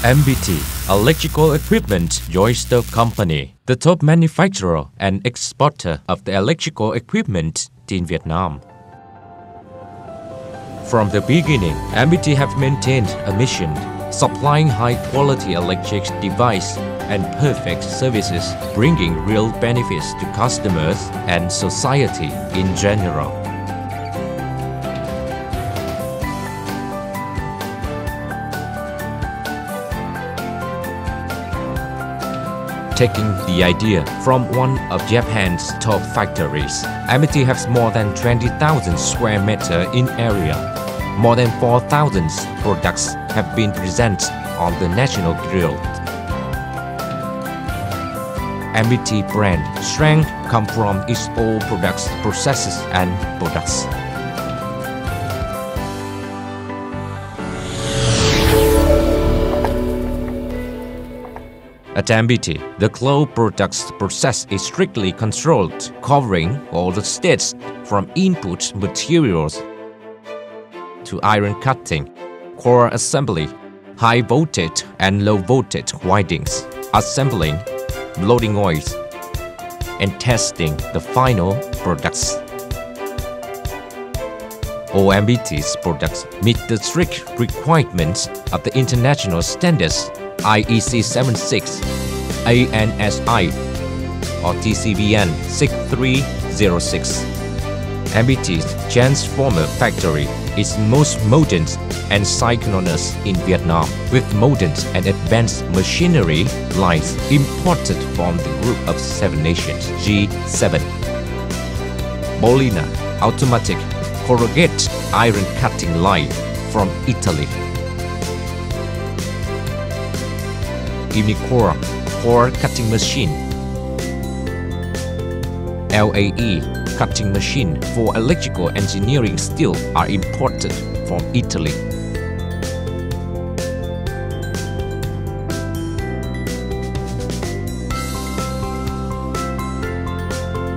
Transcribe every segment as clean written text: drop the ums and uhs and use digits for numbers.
MBT, Electrical Equipment Joister Company, the top manufacturer and exporter of the electrical equipment in Vietnam. From the beginning, MBT have maintained a mission, supplying high-quality electric device and perfect services, bringing real benefits to customers and society in general. Taking the idea from one of Japan's top factories, MBT has more than 20,000 square meters in area. More than 4,000 products have been presented on the national grill. MBT brand strength comes from its all products, processes and products. At MBT, the clothes products process is strictly controlled, covering all the steps from input materials to iron cutting, core assembly, high voltage and low voltage windings, assembling, loading oils, and testing the final products. All MBT's products meet the strict requirements of the international standards IEC 76, ANSI, or TCVN 6306. MBT's transformer factory is most modern and synchronous in Vietnam, with modern and advanced machinery lines imported from the Group of Seven Nations G7. Bolina automatic corrugated iron cutting line from Italy. Unicor core cutting machine. LAE cutting machine for electrical engineering steel are imported from Italy.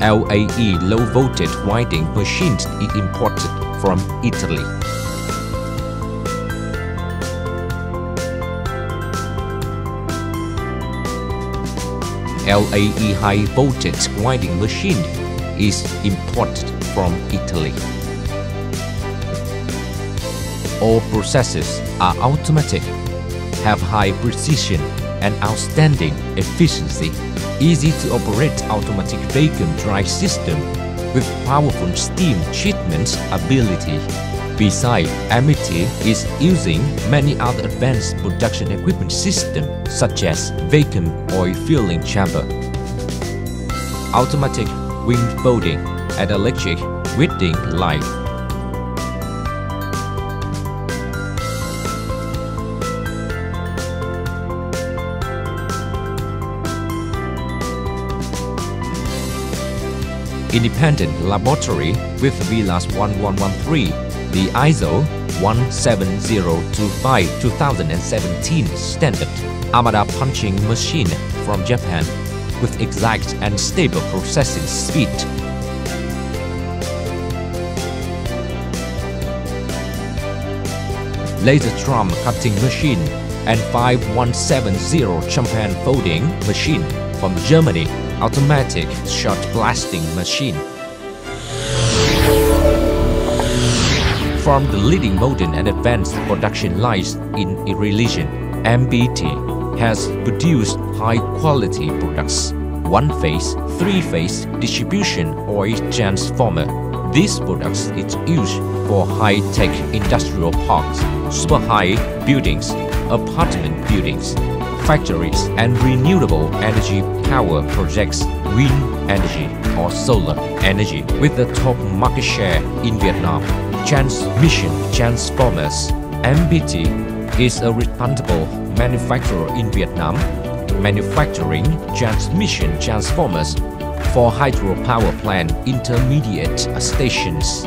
LAE low voltage winding machines is imported from Italy. LAE high voltage winding machine is imported from Italy. All processes are automatic, have high precision and outstanding efficiency, easy to operate automatic vacuum dry system with powerful steam treatment ability. Besides, MBT is using many other advanced production equipment systems such as vacuum oil filling chamber, automatic wing folding, and electric welding line. Independent laboratory with VLAS 1113, the ISO 17025-2017 standard Amada punching machine from Japan with exact and stable processing speed. Laser drum cutting machine and 5170 champagne folding machine from Germany, automatic shot blasting machine. From the leading modern and advanced production lines in religion, MBT has produced high-quality products. One-phase, three-phase distribution oil transformer. These products is used for high-tech industrial parks, super-high buildings, apartment buildings, factories, and renewable energy power projects, wind energy or solar energy, with the top market share in Vietnam. Transmission transformers. MBT is a reputable manufacturer in Vietnam, manufacturing transmission transformers for hydropower plant intermediate stations.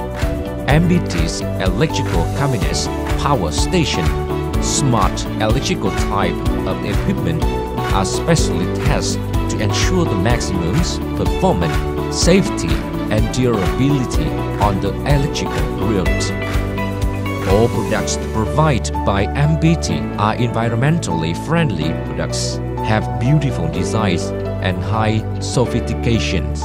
MBT's electrical cabinets, power station, smart electrical type of equipment are specially tested to ensure the maximum performance, safety, and durability on the electrical grid. All products provided by MBT are environmentally friendly products, have beautiful designs and high sophistications.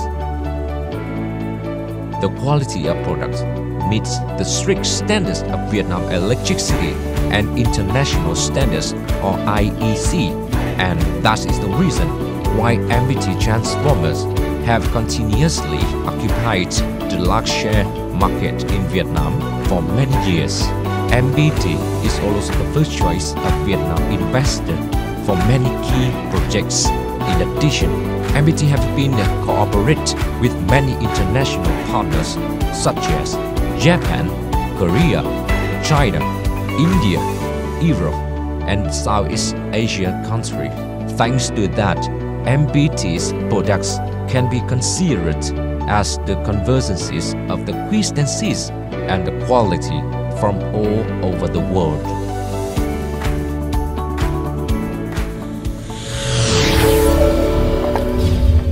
The quality of products meets the strict standards of Vietnam Electricity and International Standards or IEC, and that is the reason why MBT transformers have continuously occupied the large share market in Vietnam for many years. MBT is also the first choice of Vietnam investor for many key projects. In addition, MBT have been cooperate with many international partners such as Japan, Korea, China, India, Europe, and Southeast Asia countries. Thanks to that, MBT's products can be considered as the convergences of the quintessence and the quality from all over the world.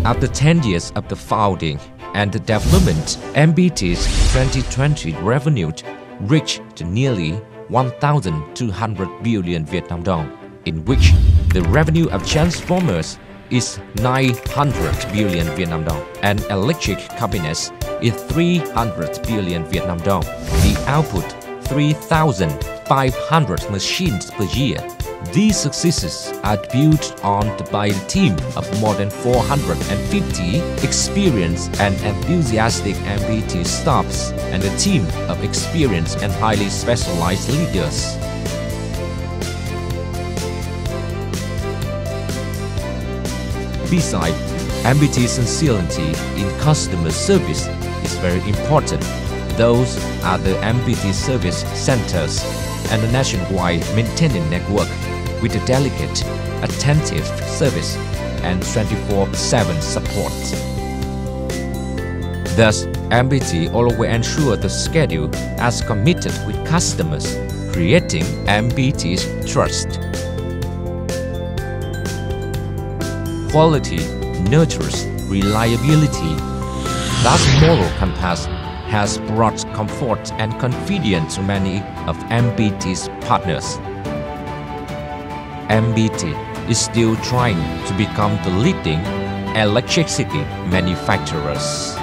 After 10 years of the founding and the development, MBT's 2020 revenue reached nearly 1,200 billion Vietnam dong, in which the revenue of transformers is 900 billion Vietnam dong and electric cabinets is 300 billion Vietnam dong. The output 3,500 machines per year. These successes are built on by a team of more than 450 experienced and enthusiastic MBT staffs and a team of experienced and highly specialized leaders. Besides, MBT's sincerity in customer service is very important. Those are the MBT service centers and the nationwide maintenance network with a delicate, attentive service and 24/7 support. Thus, MBT always ensures the schedule as committed with customers, creating MBT's trust. Quality nurtures reliability. Thus, moral compass has brought comfort and confidence to many of MBT's partners. MBT is still trying to become the leading electricity manufacturers.